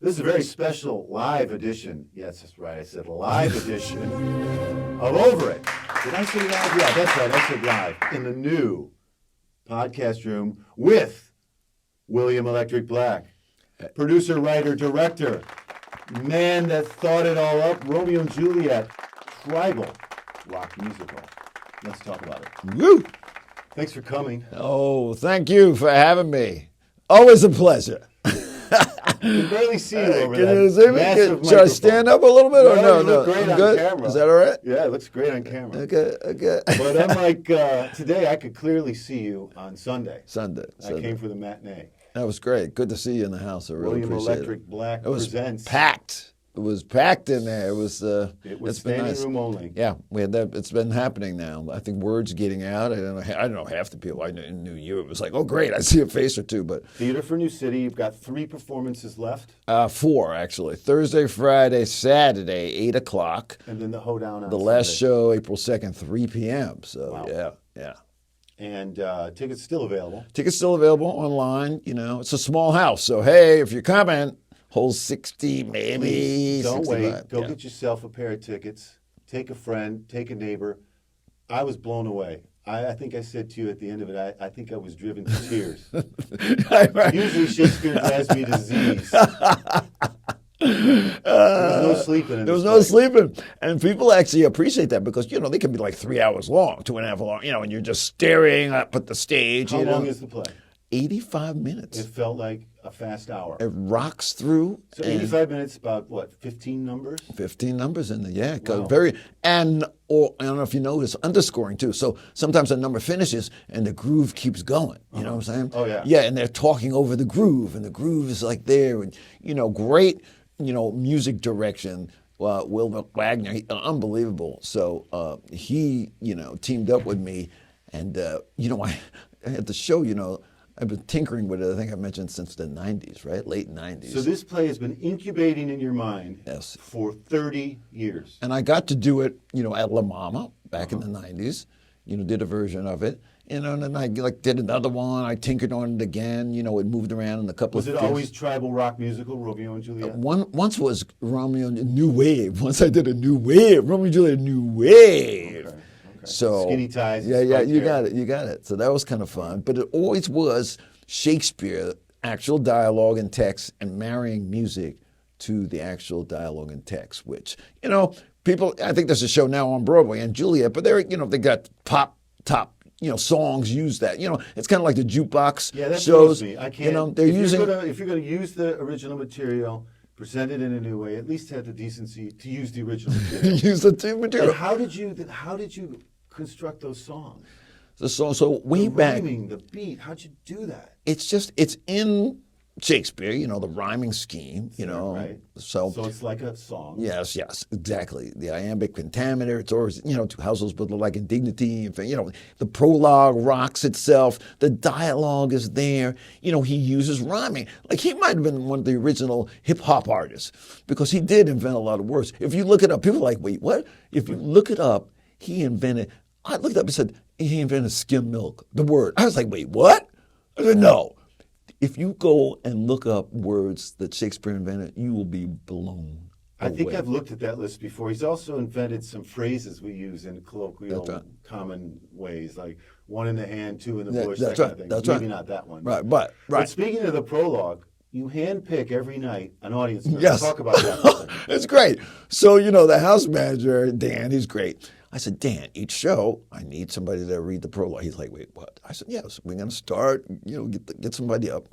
This is a very special live edition. Yes, that's right. I said live edition of Over It. Did I say live? Yeah, that's right. I said live in the new podcast room with William Electric Black, producer, writer, director, man that thought it all up, Romeo and Juliet, tribal rock musical. Let's talk about it. Woo! Thanks for coming. Oh, thank you for having me. Always a pleasure. I can barely see you over Can that you see me? massive Should I stand up a little bit or no? You look great I'm on good? camera. Is that all right? Yeah, it looks great on camera. Okay. But unlike today, I could clearly see you on Sunday. Sunday. I came for the matinee. That was great. Good to see you in the house. I really William appreciate Electric it. Black It was presents. packed. It was packed in there. It was it's been standing nice. room only. Yeah, we had that. It's been happening now. I think word's getting out. I don't know half the people I knew you. It was like, oh, great, I see a face or two. But Theater for New City, you've got 3 performances left. 4 actually. Thursday, Friday, Saturday, 8 o'clock. And then the hoedown on The last Sunday. show, April 2nd, 3 p.m. So Wow. yeah. And tickets still available. Tickets still available online. You know, it's a small house, so hey, if you're coming, hold 60, maybe. Please don't 65. wait. Go Yeah. get yourself a pair of tickets. Take a friend. Take a neighbor. I was blown away. I think I said to you at the end of it, I think I was driven to tears. Usually Shakespeare drives me to Z's. There was no sleeping in There was this no place. sleeping. And people actually appreciate that because, you know, they can be like 3 hours long, 2.5 long, you know, and you're just staring up at the stage. How you know. long is the play? 85 minutes. It felt like a fast hour. It rocks through. So and 85 minutes, about what, 15 numbers? 15 numbers in there, yeah. 'Cause Wow. or I don't know if you notice, underscoring too. So sometimes a number finishes and the groove keeps going. You know what I'm saying? Oh, yeah. Yeah, and they're talking over the groove, and the groove is like there, and you know, great, you know, music direction. Wilbert Wagner, unbelievable. So he, you know, teamed up with me, and you know, I at the show, you know, I've been tinkering with it. I think I mentioned since the '90s, right? Late '90s. So this play has been incubating in your mind Yes. for 30 years. And I got to do it, you know, at La Mama back in the '90s. You know, did a version of it. You know, and then I like did another one. I tinkered on it again. You know, it moved around in a couple Was of. it always tribal rock musical, Romeo and Juliet? Once was Romeo New Wave. Once I did a New Wave, Romeo and Juliet New Wave. Okay. So Skinny ties. Yeah, spiked you hair. got it. So that was kind of fun. But it always was Shakespeare, actual dialogue and text, and marrying music to the actual dialogue and text. Which, you know, people. I think there's a show now on Broadway and Juliet, but they're, you know, they got top, you know, songs use that. You know, it's kind of like the jukebox Yeah, that shows. throws me. I can't. You know, they're if using. If you're going to use the original material, present it in a new way, at least have the decency to use the original material. use the two material. And how did you construct those songs? So way The back. rhyming, the beat. How'd you do that? It's in Shakespeare, you know, the rhyming scheme, you know. Right. So it's like a song. yes, exactly. The iambic pentameter, it's always, you know, two households but like indignity, and, you know, the prologue rocks itself, the dialogue is there, you know, he uses rhyming. Like he might have been one of the original hip hop artists because he did invent a lot of words. If you look it up, people are like, wait, what? If you look it up, I looked up and said, he invented skim milk, the word. I was like, wait, what? I said, no. If you go and look up words that Shakespeare invented, you will be blown I think away. I've looked at that list before. He's also invented some phrases we use in colloquial, That's right. common ways, like one in the hand, two in the Yeah, bush, that's that kind right, of thing. that's Maybe right. not that one. Right. But Right. speaking of the prologue, you handpick every night an audience member. Yes. Talk about that. It's great. So, you know, the house manager, Dan, he's great. I said, Dan, each show, I need somebody to read the prologue. He's like, wait, what? I said, yes, we're going to start, you know, get somebody up.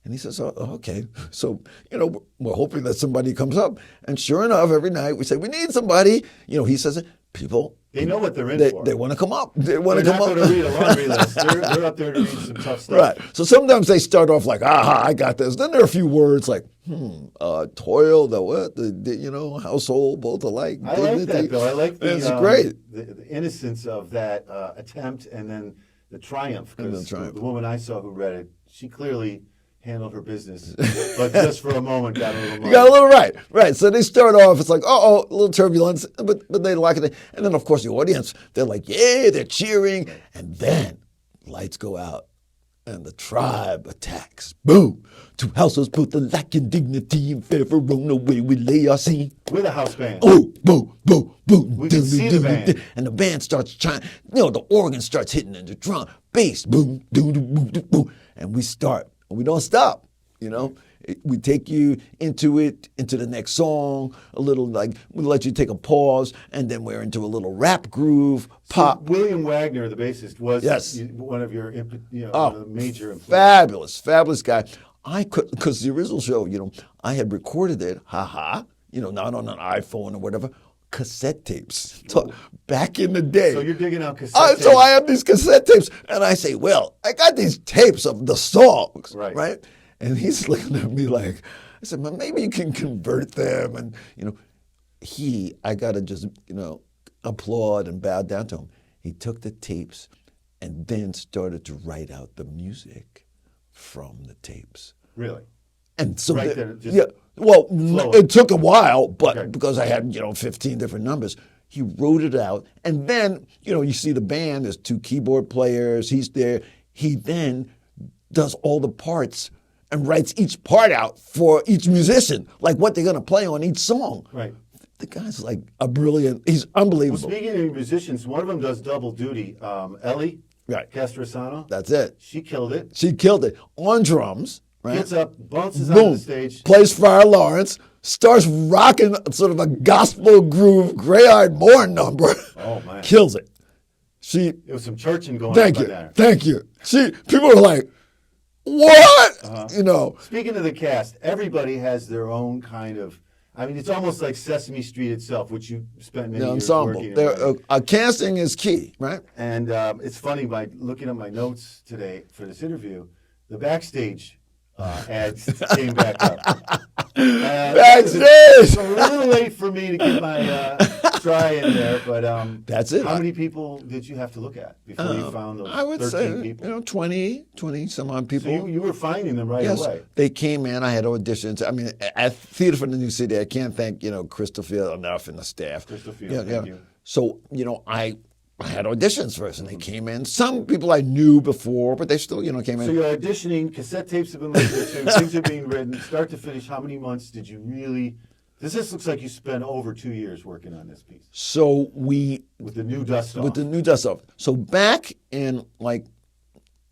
And he says, oh, okay. So, you know, we're hoping that somebody comes up. And sure enough, every night we say, we need somebody. You know, he says, people, They know what they're in for. They want to come up. They want They're to not come up. going to read a laundry list. They're up there to read some tough stuff. Right. So sometimes they start off like, aha, I got this. Then there are a few words like, toil, the what, the you know, household, both alike. I like that, Bill. I like the, It's great. The innocence of that attempt and then the triumph. And the Because triumph. the woman I saw who read it, she clearly handled her business, but just for a moment got a little You money. got a little right. So they start off, it's like, a little turbulence, but they like it. And then, of course, the audience, they're like, yeah, they're cheering. And then lights go out. and the tribe attacks. Boom! Two houses put the lack in dignity and favor on the way we lay our scene. With a house band. Oh, boom, boom, boom. We can see the band. And the band starts trying, the organ starts hitting and the drum, bass, boom, boom, boom, boom, boom. And we start. And we don't stop, We take you into the next song, a little we let you take a pause, and then we're into a little rap groove, pop. So William Wagner, the bassist, was one of your major influences. Fabulous guy. Because the original show, I had recorded it, not on an iPhone or whatever, cassette tapes. So back in the day. So you're digging out cassette tapes. So I have these cassette tapes, and I say, well, I got these tapes of the songs, right? And he's looking at me like, I said, well, maybe you can convert them. And, I got to just, applaud and bow down to him. He took the tapes and then started to write out the music from the tapes. Really? And so, flow. It took a while, but because I had, 15 different numbers, he wrote it out. And then, you see the band, there's 2 keyboard players, he's there. He then does all the parts and writes each part out for each musician, like what they're going to play on each song. Right. The guy's like he's unbelievable. Well, speaking of musicians, one of them does double duty. Ellie Castrosano. That's it. She killed it. On drums. Right? Gets up, bounces on the stage. Plays Friar Lawrence, starts rocking sort of a gospel groove, Gray-Eyed Morn number. Oh, man. Kills it. It was some churching going on there. Thank you. People are like, what? Speaking of the cast, everybody has their own kind of, it's almost like Sesame Street itself, which you spent many years working on. Casting is key, right? And it's funny, by looking at my notes today for this interview, the backstage ads came back up. Backstage! It's a little late for me to get my try in there, but that's it. How many people did you have to look at before you found those 13 people? I would say, 20 some odd people. So you were finding them right away. They came in. I had auditions. At Theater for the New City, I can't thank, Christopher enough and the staff. Christopher, thank you. So, I had auditions first, and they came in. Some people I knew before, but they still, came in. So you're auditioning, cassette tapes have been listened to, things are being written, start to finish. How many months did you really... This looks like you spent over 2 years working on this piece. So with the new dust off. With the new dust off. So back in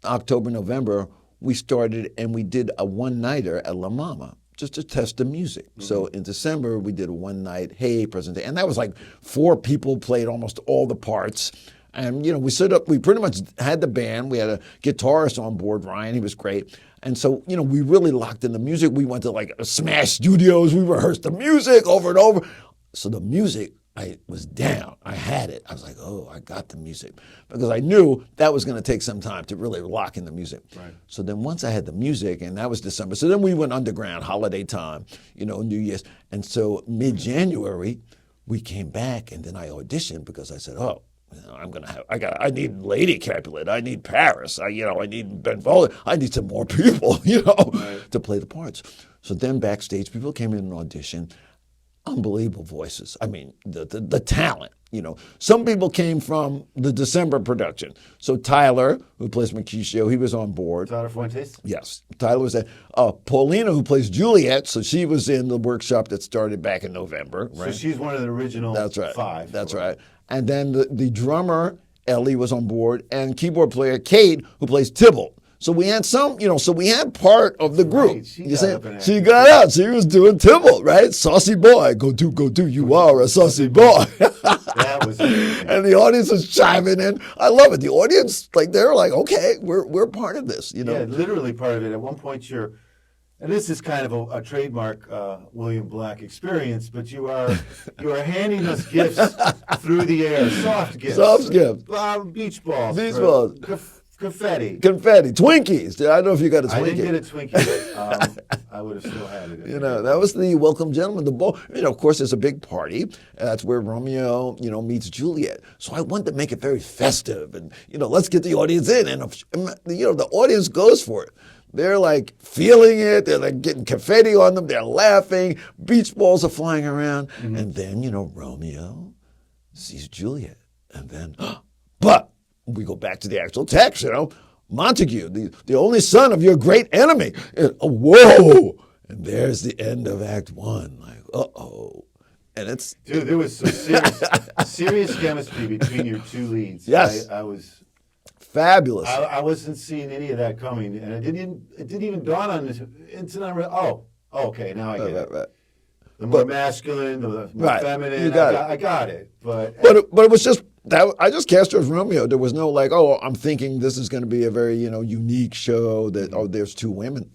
October, November, we started and we did a one-nighter at La Mama, just to test the music. Mm-hmm. So in December, we did a one-night, presentation. And that was 4 people played almost all the parts. And, we pretty much had the band. We had a guitarist on board, Ryan. He was great. And so, we really locked in the music. We went to Smash Studios. We rehearsed the music over and over. So the music, I was down. I had it. I was like, oh, I got the music. Because I knew that was going to take some time to really lock in the music. Right. So then once I had the music, and that was December. So then we went underground, holiday time, New Year's. And so mid-January, we came back, and then I auditioned because I said, oh, I need Lady Capulet, I need Paris, I need Ben Foley, I need some more people, to play the parts. So then backstage, people came in and auditioned. Unbelievable voices. The talent. Some people came from the December production. So Tyler, who plays Mercutio, he was on board. Tyler Fuentes? Yes. Tyler was there. Paulina, who plays Juliet, so she was in the workshop that started back in November. Right? So she's one of the original 5. That's right. And then the drummer, Ellie, was on board, and keyboard player, Kate, who plays Tybalt. So we had so we had part of the group. Right. She got out. She was doing Tybalt, right? Saucy boy. Go do. You are a saucy boy. That was amazing. And the audience was chiming in. I love it. The audience, they're like, okay, we're part of this, Yeah, literally part of it. At one point and this is kind of a trademark William Black experience, but you are handing us gifts through the air, soft gifts. Beach balls. Confetti. Twinkies. I don't know if you got a Twinkie. I didn't get a Twinkie, but I would have still had it. That was the welcome gentleman. The ball. Of course, there's a big party. That's where Romeo, meets Juliet. So I wanted to make it very festive, and let's get the audience in. And the audience goes for it. They're feeling it. They're getting confetti on them. They're laughing. Beach balls are flying around. Mm-hmm. And then, Romeo sees Juliet. And then, but we go back to the actual text, Montague, the only son of your great enemy. And, oh, whoa! And there's the end of Act One. Like, uh-oh. And it's... Dude, there was some serious chemistry between your two leads. Yes. I was... Fabulous. I wasn't seeing any of that coming, and it didn't even dawn on me until I read, okay, now I get it. Right. The more masculine, the more feminine, I got it. But it was just... I just cast her as Romeo. There was no like, I'm thinking this is going to be a very, unique show that, there's two women.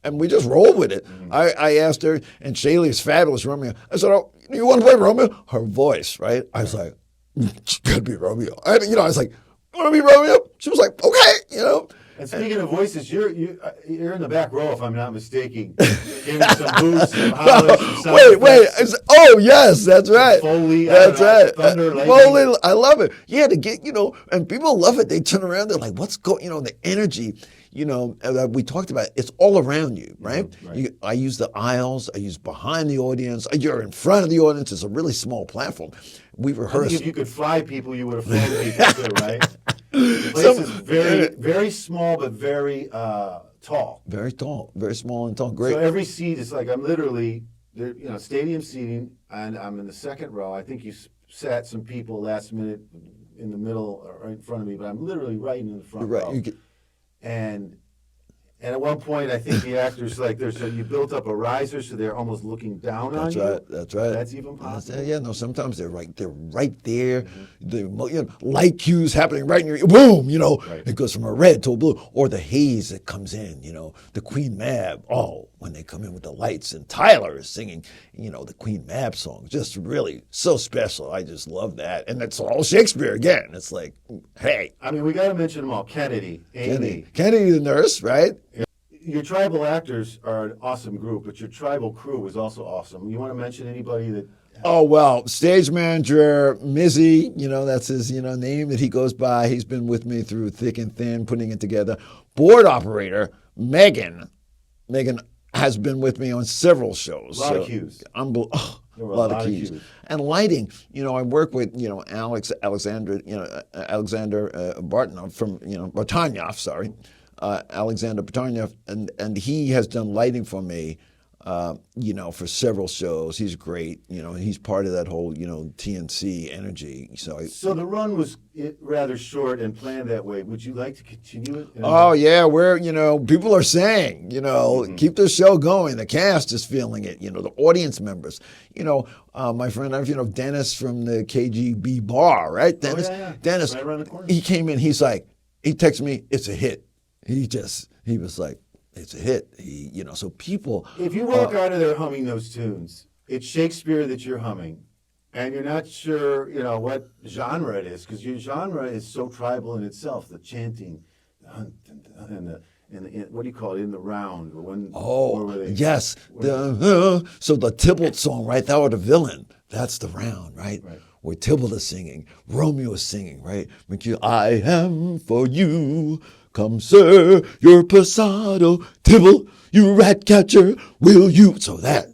And we just rolled with it. Mm-hmm. I asked her, and Shaylee is fabulous, Romeo. I said, you want to play Romeo? Her voice, right? I was like, it's got to be Romeo. I was like, you want to be Romeo? She was like, okay, And speaking of voices, you're in the back row, if I'm not mistaken. Giving some boots, some hollers, some sound Wait. Yes, that's right. Foley, that's right. Thunder, Foley, I love it. Yeah, to get, and people love it. They turn around, they're like, what's going, the energy, we talked about, it's all around you, right? Right. I use the aisles, I use behind the audience, you're in front of the audience. It's a really small platform. We rehearse. I think if you could fly people, you would have flown people too, right? The place is very, very small, but very tall. Very tall, very small and tall. Great. So every seat is like, I'm literally, stadium seating, and I'm in the second row. I think you sat some people last minute in the middle or right in front of me, but I'm literally right in the front row. And at one point, I think the actors you built up a riser, so they're almost looking down on you. That's right. That's even possible. Yeah, no. Sometimes they're right there. Mm-hmm. The light cues happening right in your ear. Boom. Right. It goes from a red to a blue, or the haze that comes in. The Queen Mab. Oh, when they come in with the lights, and Tyler is singing. The Queen Mab song. Just really so special. I just love that, and it's all Shakespeare again. It's like, hey. I mean, we got to mention them all. Kennedy, Amy, the nurse, right? Your tribal actors are an awesome group, but your tribal crew was also awesome. You want to mention anybody that... Oh, well, stage manager, Mizzy, that's his, name that he goes by. He's been with me through thick and thin, putting it together. Board operator, Megan. Megan has been with me on several shows. A lot of cues. A lot of cues. And lighting, I work with, Alexander Bartanoff from, Bartanoff, sorry. Alexander Bartanoff, and he has done lighting for me, for several shows. He's great. He's part of that whole, TNC energy. So the run was rather short and planned that way. Would you like to continue it? Oh, yeah. People are saying, keep the show going. The cast is feeling it. The audience members. My friend, Dennis from the KGB bar, right? Dennis. Yeah. Dennis. Right around the corner. He came in. He's like, he texted me, it's a hit. He was like, it's a hit. So people. If you walk out of there humming those tunes, it's Shakespeare that you're humming, and you're not sure, what genre it is, because your genre is so tribal in itself. The chanting, and the what do you call it, in the round? Yes. So the Tybalt song, right? Thou art a villain. That's the round, right? Where Tybalt is singing, Romeo is singing, right? I am for you, come sir, your passado, Tybalt, you rat catcher, will you? So that,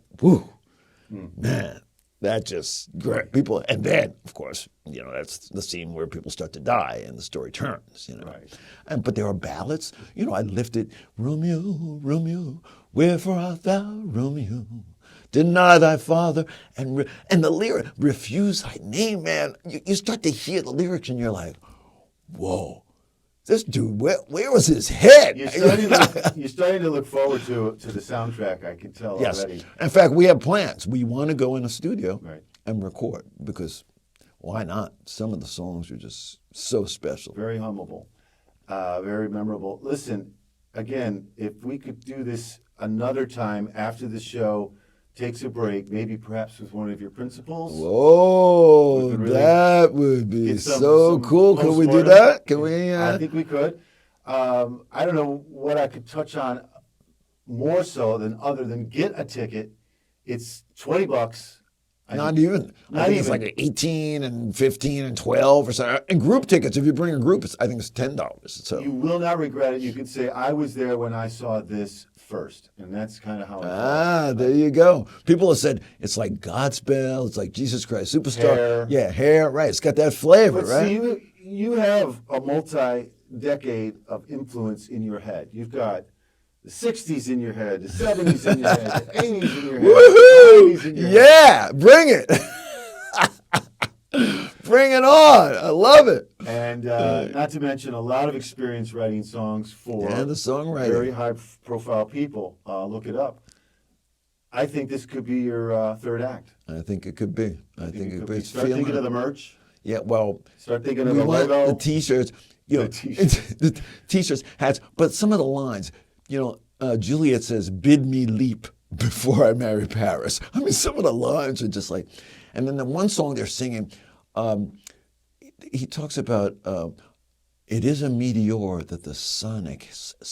man, that just grabbed people. And then, of course, that's the scene where people start to die and the story turns, Right. But there are ballads. I lifted, Romeo, Romeo, wherefore art thou, Romeo? Deny thy father, and the lyric, refuse thy name, man. You start to hear the lyrics and you're like, whoa, this dude, where was his head? You're starting to look forward to the soundtrack, I can tell already. In fact, we have plans. We want to go in a studio and record, because why not? Some of the songs are just so special. Very hummable, very memorable. Listen, again, if we could do this another time after the show takes a break, maybe perhaps with one of your principals. Whoa, that would be so cool. Can we do that? Can we? I think we could. I don't know what I could touch on more so other than get a ticket. It's $20. Not even. I think it's like 18 and 15 and 12 or something. And group tickets, if you bring a group, I think it's $10. So you will not regret it. You can say, I was there when I saw this first. And that's kind of how there you go. People have said it's like Godspell, it's like Jesus Christ Superstar. Hair. Yeah, Hair, right. It's got that flavor, right? See, you have a multi decade of influence in your head? You've got the 60s in your head, the 70s in your head, the 80s in your head, the 90s in your head. Yeah, bring it. Bring it on. I love it. And not to mention a lot of experience writing songs for the songwriting. very high-profile people. Look it up. I think this could be your third act. I think it could be. I think it could be. Start thinking of the merch. Yeah, well. Start thinking of the logo. The T-shirts. You know, the T-shirts, hats. But some of the lines, Juliet says, "Bid me leap before I marry Paris." I mean, some of the lines are just like, and then the one song they're singing, he talks about, it is a meteor that the sun exhales.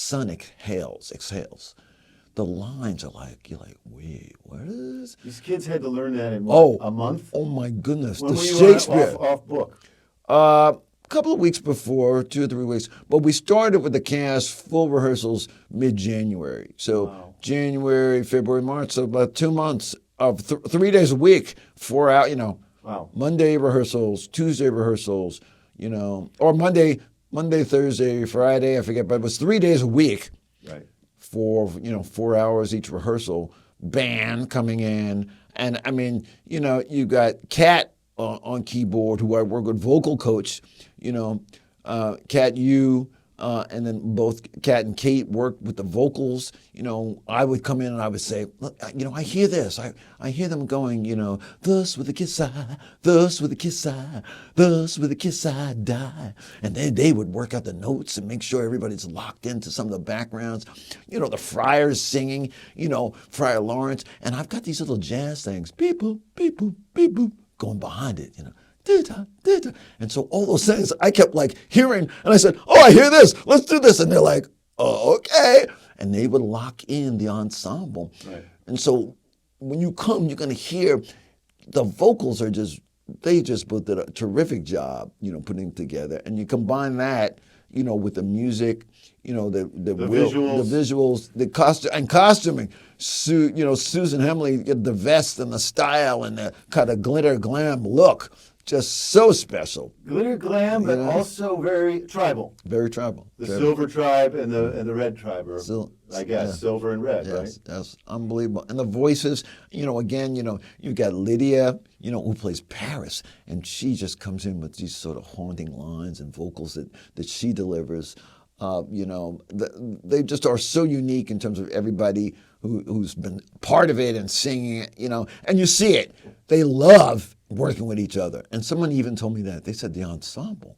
The lines are like, you're like, wait, what is? These kids had to learn that in a month? Oh my goodness. When the were you Shakespeare. off book? A couple of weeks before, 2 or 3 weeks. But we started with the cast, full rehearsals mid-January. So January, February, March, so about 2 months of 3 days a week, 4 out, Wow. Monday rehearsals, Tuesday rehearsals, or Monday, Thursday, Friday, I forget, but it was 3 days a week. Right. For 4 hours each rehearsal, band coming in, and I mean, you got Kat on keyboard, who I work with, vocal coach, Kat and then both Kat and Kate worked with the vocals. I would come in and I would say, look, I hear this. I hear them going, thus with a kiss thus with a kiss thus with a kiss I die. And then they would work out the notes and make sure everybody's locked into some of the backgrounds. The Friars singing, Friar Lawrence. And I've got these little jazz things, beep boop, beep boop, beep boop, going behind it, And so all those things I kept hearing, and I said, oh, I hear this, let's do this. And they're like, oh, okay. And they would lock in the ensemble. Right. And so when you come, you're going to hear the vocals they just both did a terrific job, putting together. And you combine that, with the music, the visuals, the costume and costuming. Susan Hemley, the vest and the style and the kind of glitter glam look. Just so special. Glitter glam, but also very tribal. Very tribal. The silver tribe and the red tribe, I guess, silver and red, right? Yes, unbelievable. And the voices, again, you've got Lydia, who plays Paris, and she just comes in with these sort of haunting lines and vocals that she delivers. They just are so unique in terms of everybody who's been part of it and singing it, and you see it. They love working with each other. And someone even told me that. They said the ensemble,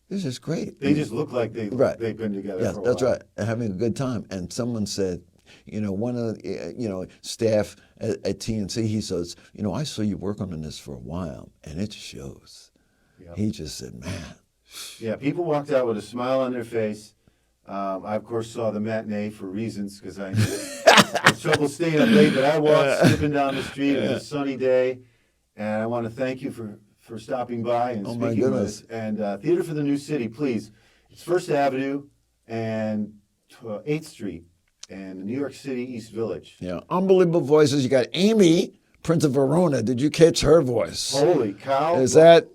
this is great. They just look like they've been together for a while. That's right. And having a good time. And someone said, one of the, staff at TNC, he says, I saw you working on this for a while, and it shows. Yep. He just said, man. Yeah, people walked out with a smile on their face. I, of course, saw the matinee for reasons, because I had trouble staying up late, but I walked skipping down the street. It was a sunny day. And I want to thank you for stopping by and speaking with us. And Theater for the New City, please. It's 1st Avenue and 8th Street and New York City East Village. Yeah, unbelievable voices. You got Amy, Prince of Verona. Did you catch her voice? Holy cow.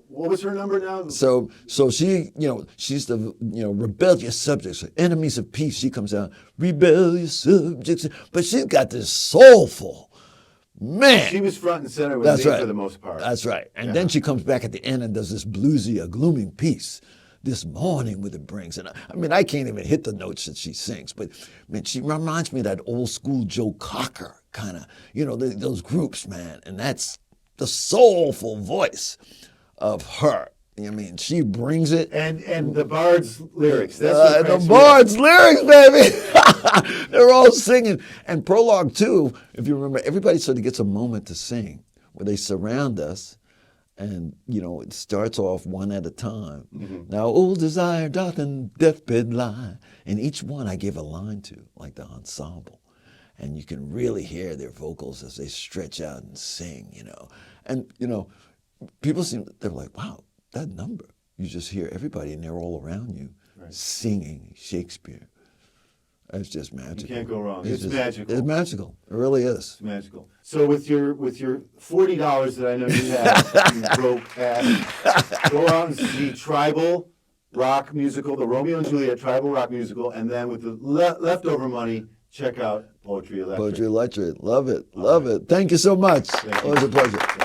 What was her number now? So she, she's the, rebellious subjects, enemies of peace. She comes out, rebellious subjects. But she's got this soulful, man. She was front and center with me for the most part. That's right. And then she comes back at the end and does this bluesy, a glooming piece. This morning with it brings. And I can't even hit the notes that she sings, but man, she reminds me of that old school Joe Cocker kind of, those groups, man. And that's the soulful voice of her. She brings it. And the Bard's lyrics. That's the Bard's lyrics, baby. They're all singing. And Prologue 2, if you remember, everybody sort of gets a moment to sing where they surround us. And, it starts off one at a time. Mm-hmm. Now, old desire doth in deathbed lie. And each one I give a line to, like the ensemble. And you can really hear their vocals as they stretch out and sing, And, people they're like, wow, that number. You just hear everybody and they're all around you singing Shakespeare. It's just magical. You can't go wrong. It's magical. It's magical. It really is. It's magical. So with your $40 that I know you have, you broke ass, go out and see Tribal rock musical, the Romeo and Juliet tribal rock musical, and then with the leftover money, check out Poetry Electric. Poetry Electric. Love it. Love it. Thank you so much. Thank you. Always a pleasure.